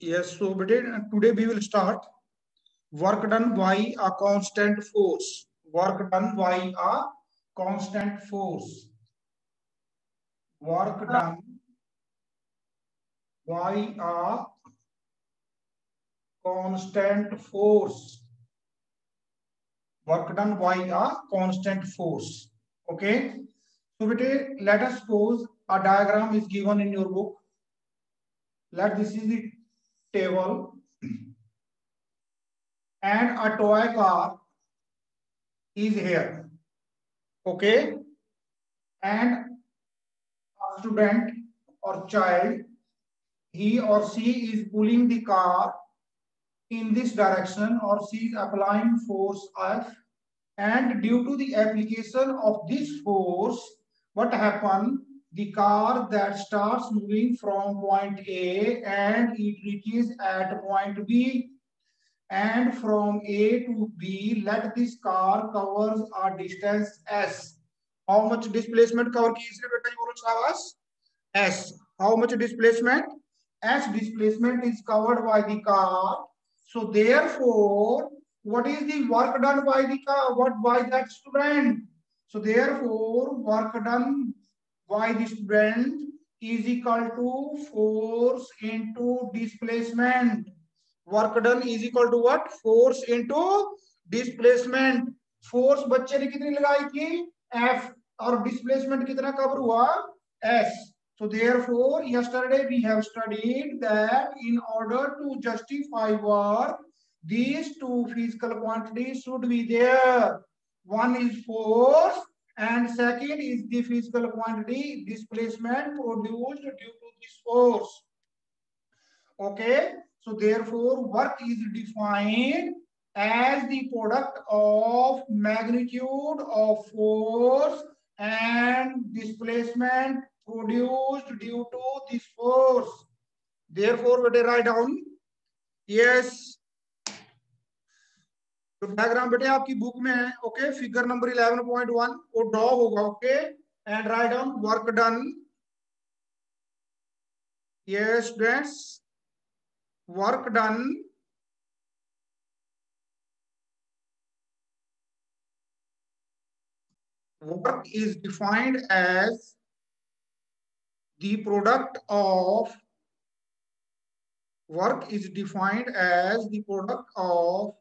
Yes, so today we will start work done by a constant force. Work done by a constant force. Work done by a constant force. Work done by a constant force. Okay. So let us suppose a diagram is given in your book. Let this is the table and a toy car is here. Okay. And a student or child, he or she is pulling the car in this direction, or she is applying force F, and due to the application of this force, what happened, the car that starts moving from point A and it reaches at point B, and from A to B, let this car covers a distance S. How much displacement cover की इसने बेटा ये बोलो शाबाश S. How much displacement? S displacement is covered by the car. So therefore, what is the work done by the car? What by that student? So therefore, work done by the student is equal to force into displacement. Work done is equal to what? Force into displacement. Force बच्चे ने कितनी लगाई थी? F. और displacement कितना cover हुआ? S. So therefore, yesterday we have studied that in order to justify work, these two physical quantities should be there. One is force and second is the physical quantity displacement produced due to this force. Okay, so therefore work is defined as the product of magnitude of force and displacement produced due to this force. Therefore, what I write down? Yes. तो diagram बेटे आपकी book में है. Okay, figure number 11.1 वो draw होगा. Okay, and write down work done. Yes students, work done work is defined as the product of work is defined as the product of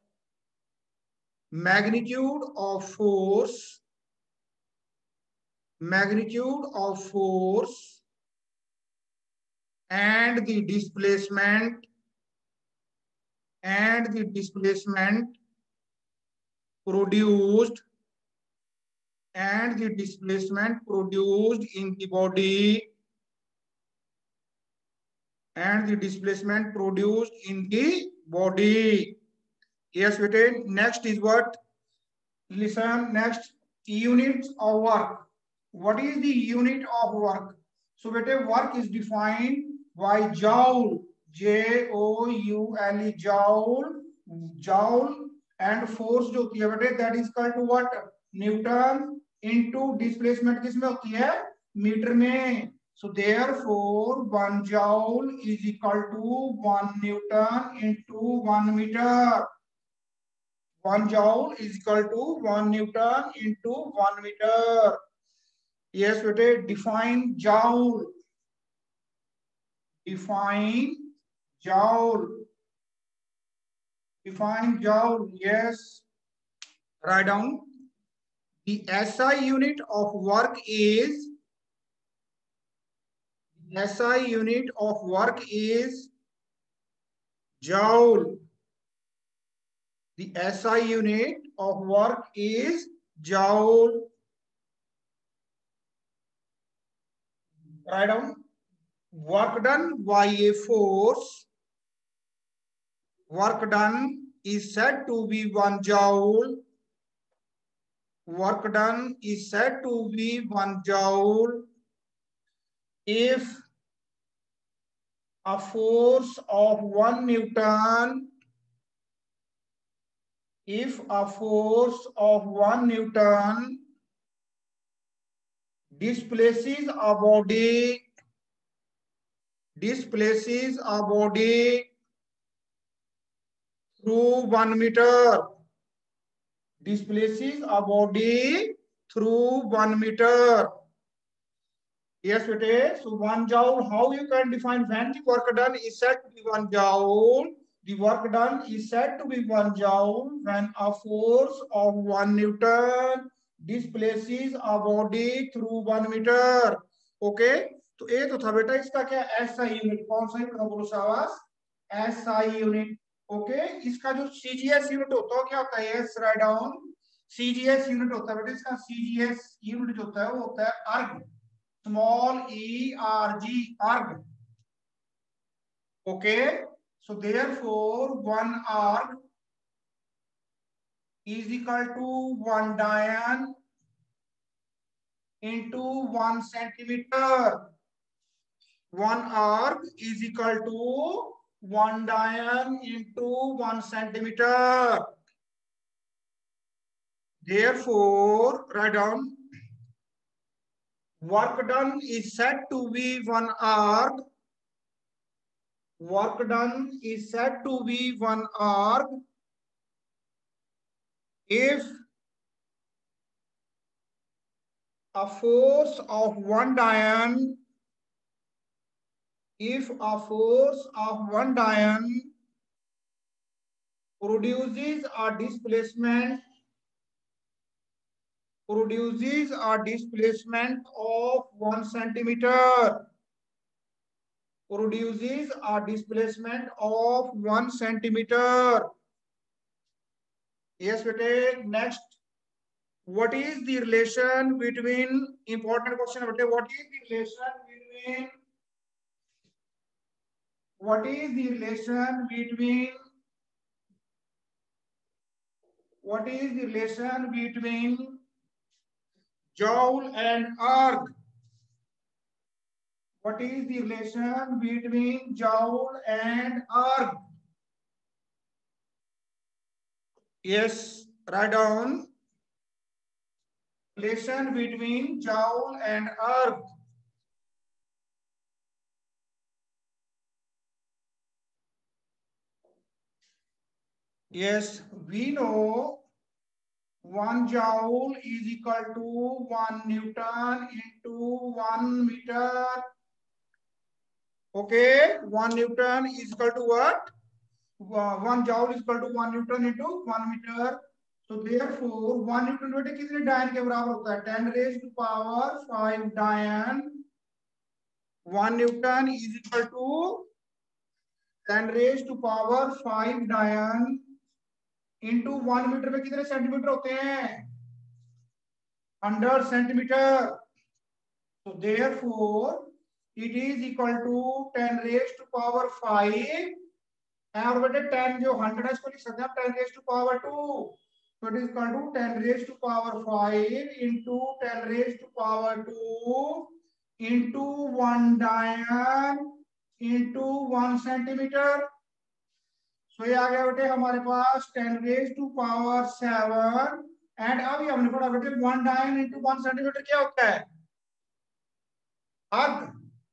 magnitude of force and the displacement produced in the body Yes, bete. Next is what? Listen, next, units of work. What is the unit of work? So bete, work is defined by joule, Joule, joule, and force जो होती है बेटे, that is equal to what? Newton into displacement किसमें होती है? Metre में. So therefore, 1 joule is equal to 1 Newton into 1 meter. 1 joule is equal to 1 Newton into 1 meter. Yes, bete, define joule. Define joule. Yes. Write down. The SI unit of work is joule. The SI unit of work is joule. Write down. Work done by a force. Work done is said to be 1 joule. Work done is said to be 1 joule if a force of 1 Newton displaces a body through 1 meter. Displaces a body through 1 meter. Yes, bete. So 1 joule, how you can define when the work done is said to be 1 joule? The work done is said to be 1 joule when a force of 1 Newton displaces a body through 1 meter. Okay? तो ये तो था बेटा इसका क्या SI unit कौन सा unit बोलो शाबाश SI यूनिट. ओके इसका जो CGS यूनिट होता है क्या होता है yes right down CGS unit होता है बेटा इसका CGS यूनिट जो होता है वो होता है अर्ग small ERG arg. Okay, so therefore 1 arg is equal to 1 dian into 1 centimeter. 1 arg is equal to 1 dian into 1 centimeter. Therefore, write down work done is said to be 1 arg. Work done is said to be 1 arg if a force of 1 dian, if a force of 1 dian produces a displacement of 1 centimeter, produces a displacement of 1 centimeter. Yes, bete. Next, what is the relation between, important question, bete, what is the relation between joule and arg? What is the relation between joule and arg? Yes, write down relation between joule and arg. Yes, we know 1 joule is equal to 1 Newton into 1 meter. Okay, 1 Newton is equal to what? 1 joule is equal to 1 Newton into 1 meter. So therefore 1 Newton बेटे कितने डायन के बराबर होता है 10 raised to power 5 डायन. 1 Newton is equal to 10 raised to power 5 डायन into 1 metre में कितने सेंटीमीटर होते हैं 100 centimeter. So therefore it is equal to 10 raised to power 5 और बेटे 10 जो 100 है इसको लिख सकते हैं 10 raised to power 2. So it is equal to 10 raised to power 5 into 10 raised to power 2 into 1 dian into 1 centimeter. So ये आ गया बेटे हमारे पास 10 raised to power 7 एंड अभी हमने पढ़ा बेटे 1 dian into 1 centimeter क्या होता है arg.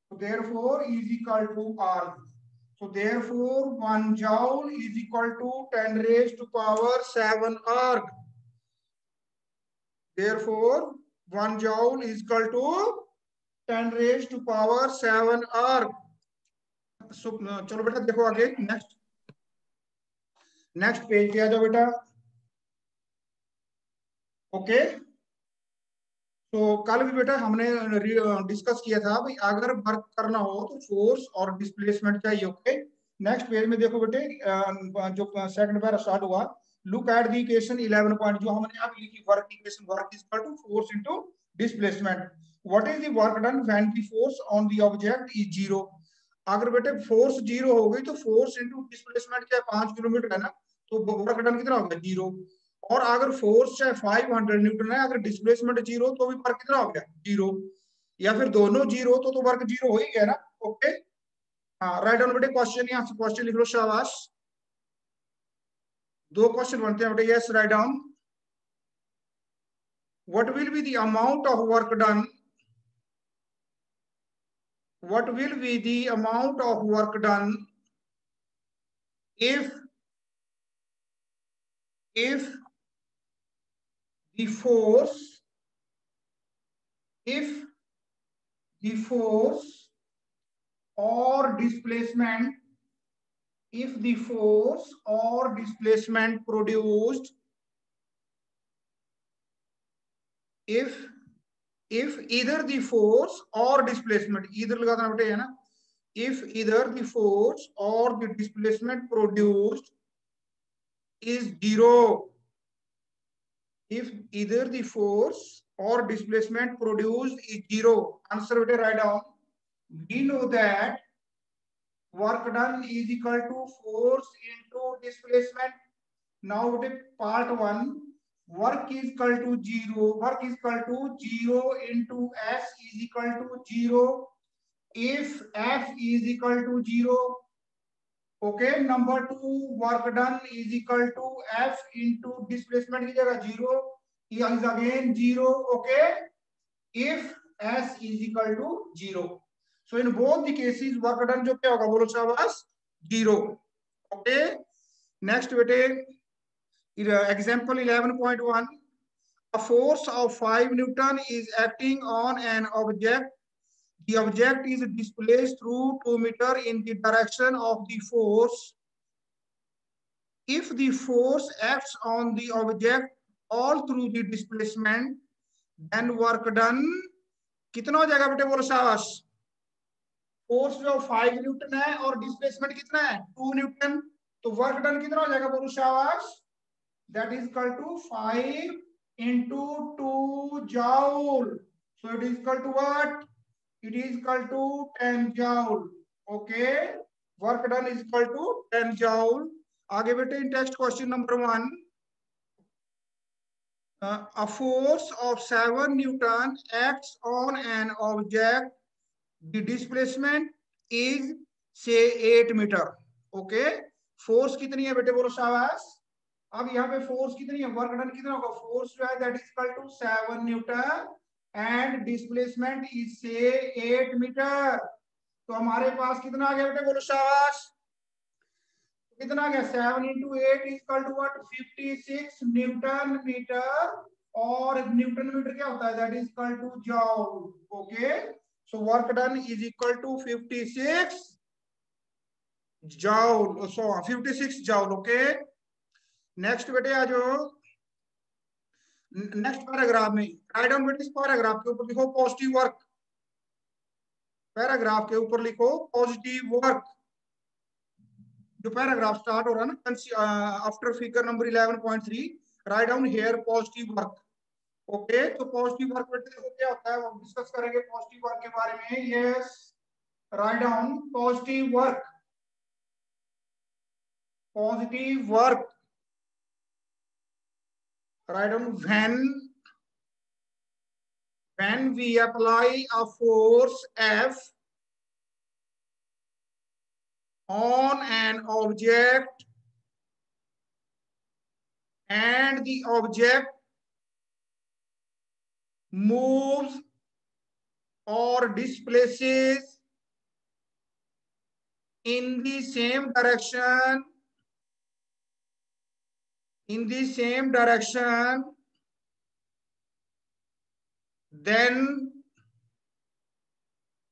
So therefore is equal to arg. So therefore 1 joule is equal to 10 raised to power 7 arg. Therefore 1 joule is equal to 10 raised to power 7 arg. So चलो बेटा देखो आगे नेक्स्ट पेज पे आ जाओ बेटा. ओके तो कल भी बेटा हमने डिस्कस किया था भाई अगर वर्क करना हो तो फोर्स और डिस्प्लेसमेंट चाहिए. ओके नेक्स्ट पेज में देखो बेटे जो सेकंड पैरा स्टार्ट हुआ look at the equation 11 point जो हमने यहाँ लिखी work equation work is equal to force into displacement. What is the work done when the force on the object is zero. अगर बेटे फोर्स जीरो हो गई तो फोर्स इनटू डिस्प्लेसमेंट क्या 5 किलोमीटर है ना तो वर्क डन कितना होगा जीरो. और अगर फोर्स चाहे 500 न्यूटन है अगर डिस्प्लेसमेंट जीरो तो भी वर्क कितना हो गया जीरो. या फिर दोनों जीरो तो वर्क जीरो हो ही गया ना. ओके हाँ राइट डाउन बेटे क्वेश्चन यहाँ से क्वेश्चन लिख लो शाबाश. 2 क्वेश्चन बनते हैं बेटे. Yes right down what will be the amount of work done. What will be the amount of work done if 1 joule is equal to 1 Newton into 1 meter? 1 joule is equal to 10 raised to power 5 dian into 1 meter. So therefore 1 joule is equal to 10 raised to power 7 arg. Therefore 1 joule is equal to 10 raised to power 7 arg. if the force or displacement, if the force or displacement produced, if either the force or displacement, either लगा देना बेटे है ना, if either the force or the displacement produced is zero, if either the force or displacement produced is zero, answer बेटे write down. We know that work done is equal to force into displacement. Now part 1, work is equal to 0, work is equal to 0 into S is equal to 0 if F is equal to 0. Okay, number 2, work done is equal to F into displacement की जगह 0 is again 0. Okay, if S is equal to 0. So in both the cases work done जो क्या होगा बोलो शाबाश 0. Okay, next बेटे example 11.1, a force of 5 Newton is acting on an object. The object is displaced through 2 meters in the direction of the force. If the force acts on the object all through the displacement, then work done कितना हो जाएगा बेटे बोलो शाबाश. Force जो 5 Newton है और displacement कितना है 2 न्यूटन, तो वर्क डन कितना हो जाएगा बोलो शाबाश. That is equal to 5 into 2 joule. So it is equal to what? It is equal to 10 joule. Okay. Work done is equal to 10 joule. आगे बेटे in text question number 1. A force of 7 Newton acts on an object. The displacement is say 8 meter. Okay. Force कितनी है बेटे बोलो शाबाश. अब यहाँ पे फोर्स कितनी है, वर्क डन कितना होगा, फोर्स जो है that is equal to 7 newton and displacement is से 8 मीटर. तो हमारे पास कितना आ गया बेटे बोलो शाबाश, कितना आ गया 7 into 8 is equal to what 56 newton meter, और न्यूटन मीटर क्या होता है that is equal to joule. Okay, so work done is equal to 56 joule, so 56 joule. Okay, next बेटे आ जाओ नेक्स्ट पैराग्राफ में. राइट डाउन बेटे इस पैराग्राफ के ऊपर लिखो पॉजिटिव वर्क. पैराग्राफ के ऊपर लिखो पॉजिटिव वर्क. जो पैराग्राफ स्टार्ट हो रहा है ना after figure number 11.3, write down here positive work. Okay, तो पॉजिटिव वर्क बेटे देखो क्या होता है, हम डिस्कस करेंगे पॉजिटिव वर्क के बारे में. Yes, right down positive work. Positive work, write down when we apply a force F on an object and the object moves or displaces in the same direction, then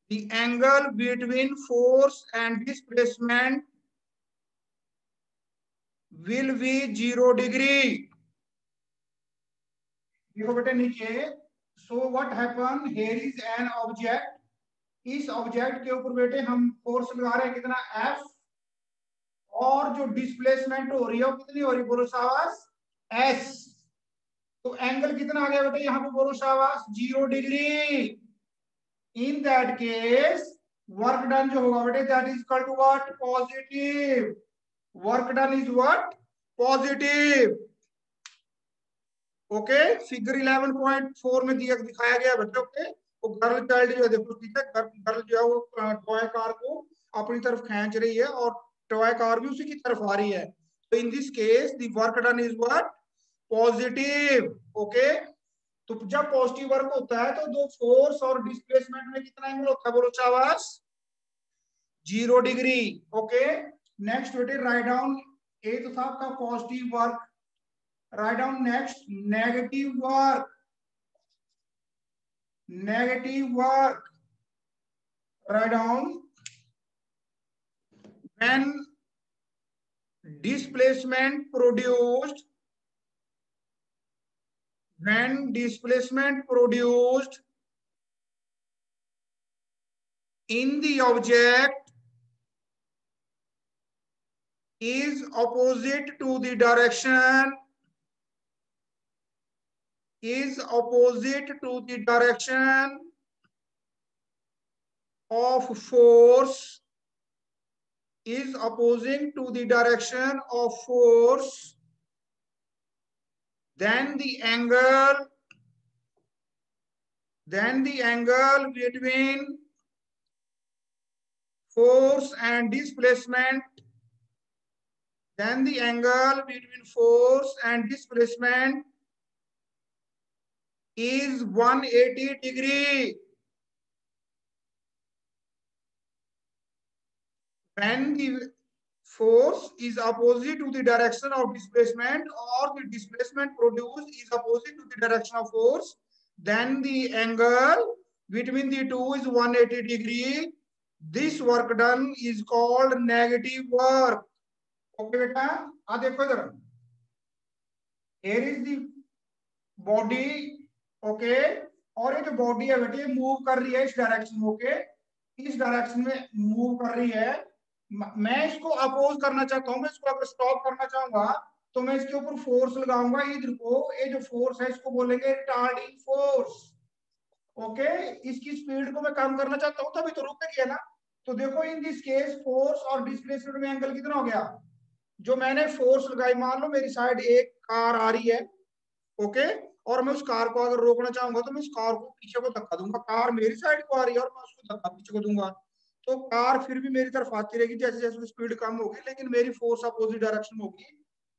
the angle between force and displacement will be 0 degree. देखो बेटे नीचे. So what happen, here is an object. इस object के ऊपर बेटे हम force लगा रहे हैं कितना F, और जो डिस्प्लेसमेंट हो रही है वो कितनी हो रही है बोलो शाबाश S. तो एंगल कितना आ गया बेटे यहाँ पे बोलो शाबाश 0 डिग्री. In that case work done जो होगा बेटे that is equal to what positive. Work done is what positive. Okay, figure 11.4 में दिखाया गया बच्चों के. वो गर्ल चाइल्ड जो है देखो ठीक है, गर्ल जो है वो टॉय कार को अपनी तरफ खींच रही है और टॉय कार भी उसी की तरफ आ रही है. तो in this case the work done is what positive. Okay, तो जब पॉजिटिव वर्क होता है तो दो फोर्स और डिस्प्लेसमेंट में कितना एंगल होता है बोलो शाबाश 0 डिग्री. ओके, नेक्स्ट बेटे राइट डाउन. ए तो था आपका positive work. Write down next, negative work. Negative work. Write down, when displacement produced in the object is opposite to the direction of force, then the angle between force and displacement is 180 degree. When the force is opposite to the direction of displacement, or the displacement produced is opposite to the direction of force, then the angle between the two is 180 degree. This work done is called negative work. Okay बेटा, आ देखो इधर, here is the body, okay, और ये जो body है बेटे move कर रही है इस डायरेक्शन में, ओके, इस डायरेक्शन में मूव कर रही है। मैं इसको अपोज करना चाहता हूं, मैं इसको अगर स्टॉप करना चाहूंगा तो मैं इसके ऊपर फोर्स लगाऊंगा। इधर को ये जो फोर्स है इसको बोलेंगे रिटार्डिंग फोर्स, ओके। इसकी स्पीड को मैं कम करना चाहता हूं तभी तो रुकेगी है ना। तो देखो इन दिस केस फोर्स और डिस्प्लेसमेंट में एंगल कितना हो गया, जो मैंने फोर्स लगाई, मान लो मेरी साइड एक कार आ रही है, ओके, और मैं उस कार को अगर रोकना चाहूंगा तो मैं उस कार को पीछे को धक्का दूंगा। कार मेरी साइड को आ रही है और मैं उसको धक्का पीछे को दूंगा, तो कार फिर भी मेरी तरफ आती रहेगी जैसे जैसे स्पीड कम होगी, लेकिन मेरी फोर्स अपोजिट डायरेक्शन में होगी।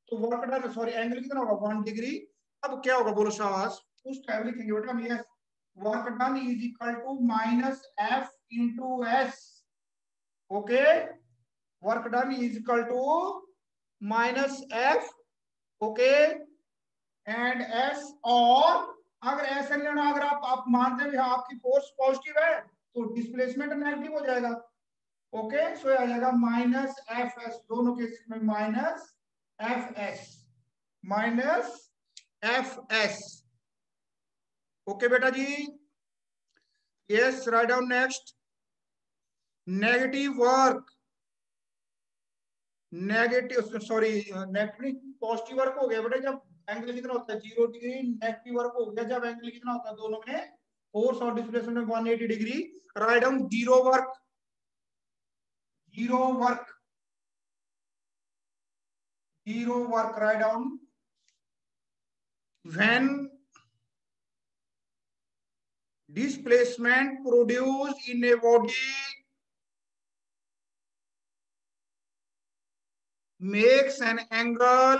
तो वर्क डन, सॉरी, एंगल कितना होगा 1 डिग्री। अब क्या होगा बोलो शाबाश, उस टाइम लिखेंगे बेटा हम, yes, work done is equal to minus F into S, okay. Work done is equal to minus F, okay, and S. और अगर ऐसा नहीं लेना, अगर आप मानते हैं आपकी फोर्स पॉजिटिव है तो डिस्प्लेसमेंट नेगेटिव हो जाएगा, ओके। सो आ जाएगा माइनस एफ एस, दोनों केस में माइनस एफ एस, ओके बेटा जी, yes. Right down next, negative work, positive work हो गया बेटा जब एंगल कितना होता है 0 डिग्री, नेगेटिव वर्क हो गया जब एंगल कितना होता है दोनों में, फोर्स और डिस्प्लेसमेंट में 180 degree. Write down zero work, write down, when displacement produced in a body makes an angle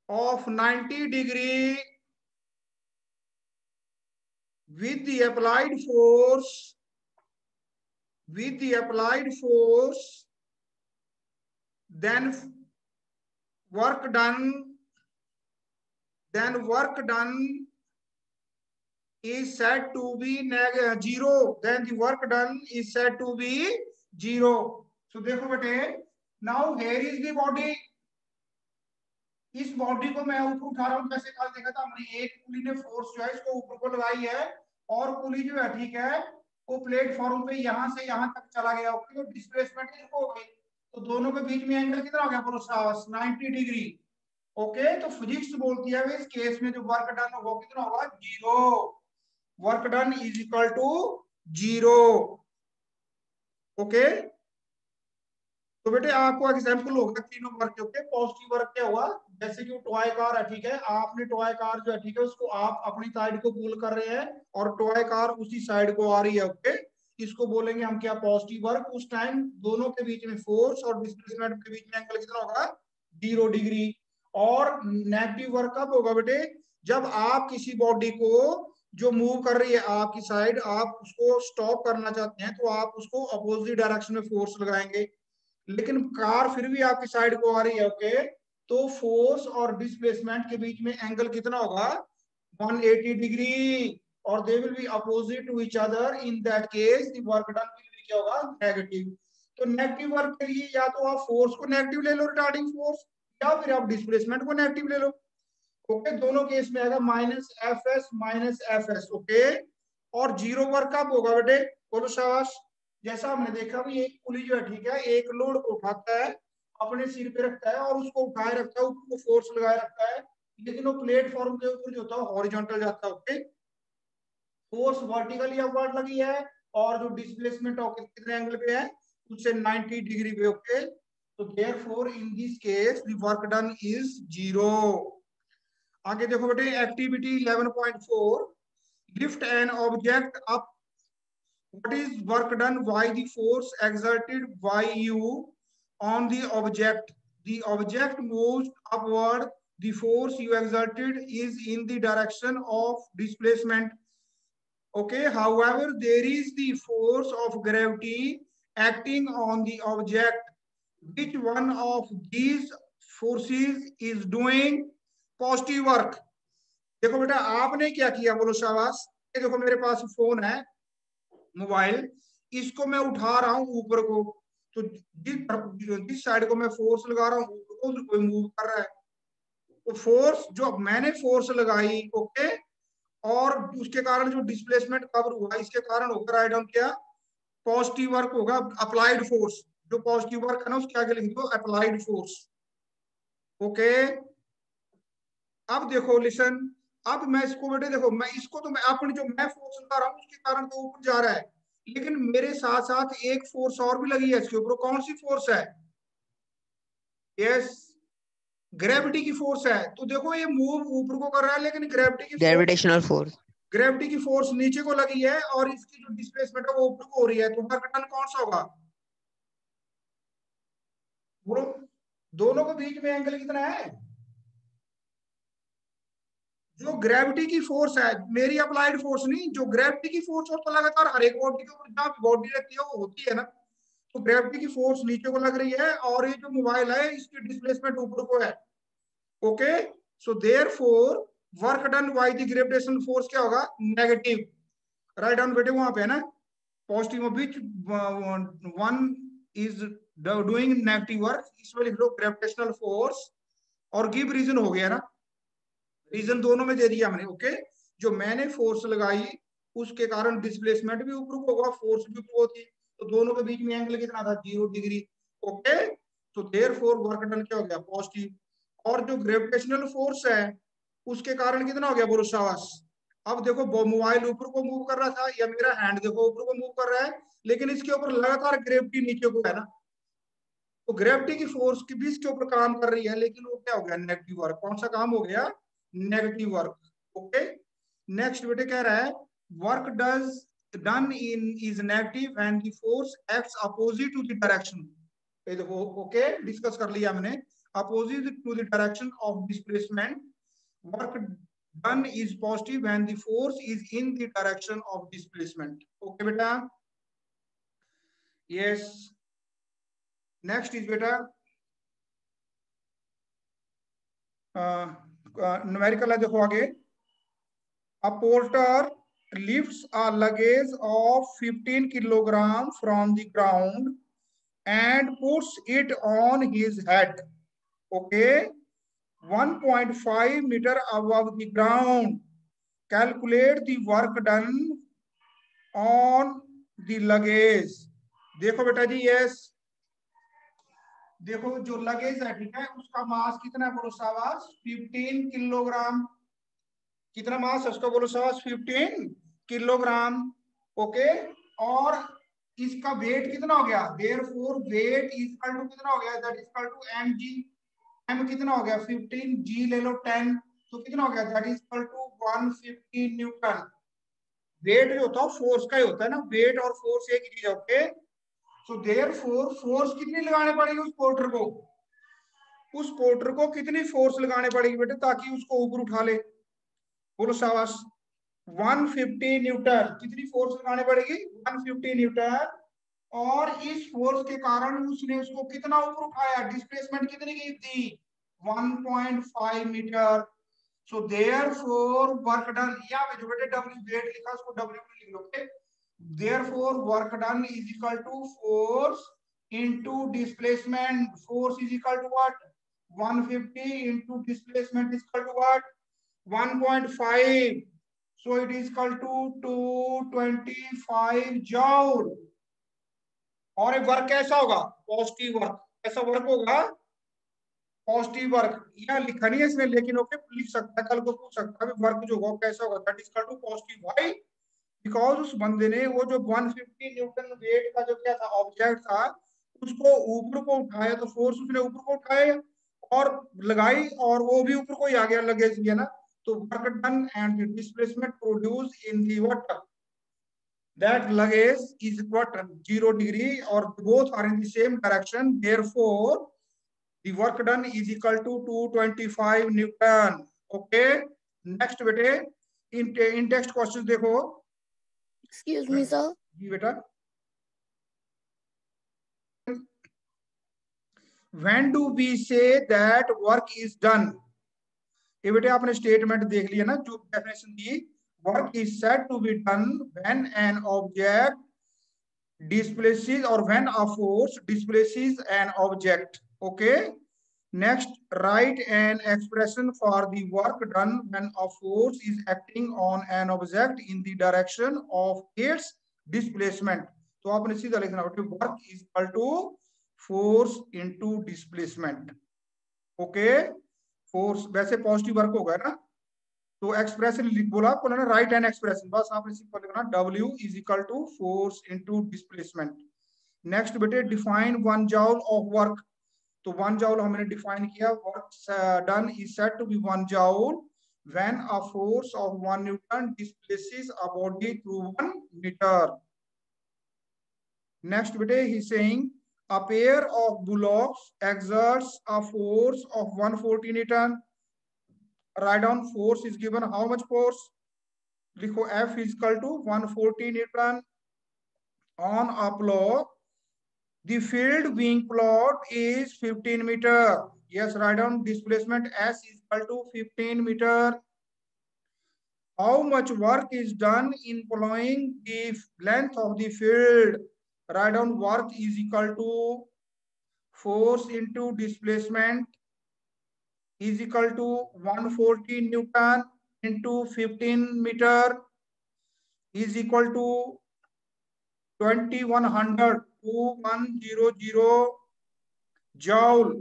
of 90 degree with the applied force, then work done is said to be zero. Then the work done is said to be zero. So देखो बेटे, now here is the body. इस body को मैं ऊपर उठा रहा हूँ, जैसे कल देखा था हमने, एक पुली ने फोर्स जो है इसको ऊपर को लगाई है, और पुली जो है ठीक है वो प्लेटफॉर्म पे यहां से यहां तक चला गया, ओके। तो डिस्प्लेसमेंट हो गई, तो दोनों के बीच में एंगल कितना हो गया बोलो 90 डिग्री, ओके। तो फिजिक्स बोलती है इस केस में जो वर्क डन होगा कितना होगा, zero. Work done is equal to zero, okay. तो बेटे आपको एग्जांपल होगा तीनों वर्क के, ओके। पॉजिटिव वर्क क्या हुआ, जैसे कि टॉय कार है, ठीक है, आपने टॉय कार जो है ठीक है उसको आप अपनी साइड को पुल कर रहे हैं और टॉय कार उसी साइड को आ रही है, ओके। इसको बोलेंगे हम क्या, पॉजिटिव वर्क। उस टाइम दोनों के बीच में फोर्स और डिस्प्लेसमेंट के बीच में एंगल कितना होगा, 0 डिग्री। और नेगेटिव वर्क कब होगा बेटे, जब आप किसी बॉडी को जो मूव कर रही है आपकी साइड, आप उसको स्टॉप करना चाहते हैं तो आप उसको अपोजिट डायरेक्शन में फोर्स लगाएंगे, लेकिन कार फिर भी आपकी साइड को आ रही है, ओके। तो फोर्स और डिस्प्लेसमेंट के बीच में एंगल कितना होगा 180 डिग्री, और they will be opposite to each other. In that case the work done will be क्या होगा नेगेटिव। तो नेगेटिव वर्क के लिए या तो आप फोर्स को नेगेटिव ले लो रिटार्डिंग फोर्स, या फिर आप डिस्प्लेसमेंट को नेगेटिव ले लो। ओके, दोनों केस में आएगा माइनस एफ एस। ओके, और जीरो वर्क कब होगा बेटे, बोलो शाबाश। जैसा हमने देखा भी एक पुली जो है, ठीक है, एक लोड को उठाता है, अपने सिर पे रखता है और उसको उठाए रखता है, ऊपर को फोर्स लगाए रखता है, लेकिन वो प्लेटफॉर्म के ऊपर जो होता है हॉरिजॉन्टल जाता है। ओके, फोर्स वर्टिकली अपवर्ड लगी है, और जो डिस्प्लेसमेंट कितने एंगल पे है, उससे 90 डिग्री पे। ओके, तो therefore in this case the work done is zero. आगे देखो बेटे, activity 11.4, lift an object up. What is work done by the force exerted by you on the object? The object moves upward. The force you exerted is in the direction of displacement. Okay, however, there is the force of gravity acting on the object. Which one of these forces is doing positive work? देखो बेटा, आपने क्या किया, बोलो शाबाश। ये देखो मेरे पास फोन है, मोबाइल, इसको मैं उठा रहा हूं ऊपर को, तो जिस साइड को मैं फोर्स लगा रहा हूं ऊपर को, कोई मूव कर रहा है। तो फोर्स जो मैंने फोर्स लगाई, ओके, और उसके कारण जो डिस्प्लेसमेंट कवर हुआ, इसके कारण होगा राइट डाउन क्या, पॉजिटिव वर्क होगा, अप्लाइड फोर्स। जो पॉजिटिव वर्क है ना, उसके आगे लिख दो अप्लाइड फोर्स। ओके, अब देखो लिसन, अब मैं इसको बेटे देखो, मैं इसको तो मैं अपनी जो मैं फोर्स लगा रहा हूँ उसके कारण तो ऊपर जा रहा है, लेकिन मेरे साथ साथ एक फोर्स और भी लगी है इसके ऊपर। कौन सी फोर्स है, यस, ग्रेविटी की फोर्स है। तो देखो ये मूव ऊपर को कर रहा है, लेकिन ग्रेविटेशनल फोर्स, ग्रेविटी की फोर्स नीचे को लगी है, और इसकी जो डिस्प्लेसमेंट है वो ऊपर को हो रही है। तो वर्क डन कौन सा होगा, बोलो। दोनों के बीच में एंगल कितना है, जो ग्रेविटी की फोर्स है, मेरी अप्लाइड फोर्स नहीं, जो ग्रेविटी की फोर्स और तो लगातार हर एक बॉडी के ऊपर जहां बॉडी रहती है वो होती है ना, तो ग्रेविटी की फोर्स नीचे को लग रही है, और ये जो मोबाइल है इसकी डिस्प्लेसमेंट ऊपर को है। Okay, so therefore work done by the gravitational force क्या होगा, नेगेटिव। राइट डाउन बेटे, वहां पे है ना, positive which one is doing negative work, इसमें लिख लो ग्रेविटेशनल फोर्स, और गिव रीजन हो गया ना, रीजन दोनों में दे दिया हमने। ओके, जो मैंने फोर्स लगाई उसके कारण डिस्प्लेसमेंट भी ऊपर को होगा, फोर्स भी ऊपर होती, तो दोनों के बीच में एंगल कितना था, 0 डिग्री। ओके, तो देयरफॉर वर्क डन क्या हो गया, पॉजिटिव। और जो ग्रेविटेशनल फोर्स है उसके कारण कितना हो गया, बोलो शाबाश। अब देखो, मोबाइल ऊपर को मूव कर रहा था, या मेरा हैंड देखो ऊपर को मूव कर रहा है, लेकिन इसके ऊपर लगातार ग्रेविटी नीचे को है ना, तो ग्रेविटी की फोर्स की भी इसके ऊपर काम कर रही है, लेकिन वो क्या हो गया, नेगेटिव वर्क। कौन सा काम हो गया, नेगेटिव वर्क। ओके, नेक्स्ट बेटे कह रहा है work does done in is negative and the force acts opposite to the direction. ये देखो, ओके, डिस्कस कर लिया हमने, opposite to the direction of displacement. Work done is positive and the force is in the direction of displacement. Okay बेटा, yes. Next is बेटा numerical है, देखो आगे। A porter lifts a luggage of 15 kilogram from the ground and puts it on his head. Okay, 1.5 meter above the ground. Calculate the work done on the luggage. देखो बेटा जी, yes, देखो जो luggage है, ठीक है, उसका मास कितना है, बोलो शाबाश, 15 किलोग्राम। कितना मास है उसका, बोलो शाबाश, 15 किलोग्राम। ओके, और इसका वेट कितना हो गया, therefore weight is equal to कितना हो गया, that is equal to mg। m कितना हो गया 15, g ले लो 10, तो कितना हो गया, that is equal to 150 newton. Weight जो होता है फोर्स का ही होता है ना, वेट और फोर्स एक ही चीज है। ओके, सो देयरफॉर फोर्स कितनी लगाने पड़ेगी उस पोर्टर को, उस पोर्टर को कितनी फोर्स लगाने पड़ेगी बेटे, ताकि उसको ऊपर उठा ले, बोलो शाबाश। 150 न्यूटन, कितनी फोर्स लगानी पड़ेगी, 150 न्यूटन। और इस फोर्स के कारण उसने उसको कितना ऊपर उठाया, डिस्प्लेसमेंट कितनी की थी, 1.5 metre. So therefore work done, यहाँ पे जो बेटे W वेट लिखा उसको W लिख लो. Okay, therefore work done is equal to force into displacement. Force is equal to what? 150 into displacement is equal to what? 1.5. So it is equal to 225 joule. और work कैसा होगा? Positive work. ऐसा work होगा positive work. यहाँ लिखा नहीं है इसमें, लेकिन ओके लिख सकता है, कल को पूछ सकता है वर्क जो होगा कैसा होगा. That is equal to positive. Why? Because उस बंदे ने वो जो 150 न्यूटन वेट का जो क्या था ऑब्जेक्ट था उसको ऊपर को उठाया, तो फोर्स उसने ऊपर को उठाया और लगाई और वो भी ऊपर को ही आ गया लगेज लिया ना. तो work done and the displacement produce in the water, that luggage is what 0 degree or both are in the same direction, therefore the work done is equal to 225 Newton. Okay, next बेटे in text questions देखो. Excuse me, sir. जी बेटा. When do we say that work is done? ये बेटे आपने statement देख लिया ना, जो definition the. Work is said to be done when an object displaces or when a force displaces an object. Okay, next write an expression for the work done when a force is acting on an object in the direction of its displacement. तो आपने सीधा लिखना बेटे work is equal to force into displacement. Okay, force वैसे positive work होगा ना, तो expression लिख बोला आपको ना, राइट एन एक्सप्रेशन. बस आपने सिंपल लिखना W is equal to force into displacement. Next बेटे डिफाइन 1 जूल ऑफ वर्क. तो 1 जूल हमने डिफाइन किया. Work done is said to be 1 joule when a force of 1 newton displaces a body through 1 metre. Next बेटे he saying a pair of bullocks exerts a force of 140 Newton. Write down force is given. How much force? लिखो F is equal to 140 Newton on a plow. The field being plowed is 15 meter. Yes, write down displacement S is equal to 15 meter. How much work is done in plowing the length of the field? Write down work is equal to force into displacement is equal to 140 Newton into 15 meter is equal to 2100 joule.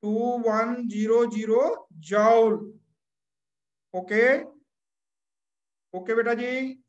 2100 joule. Okay okay बेटा जी.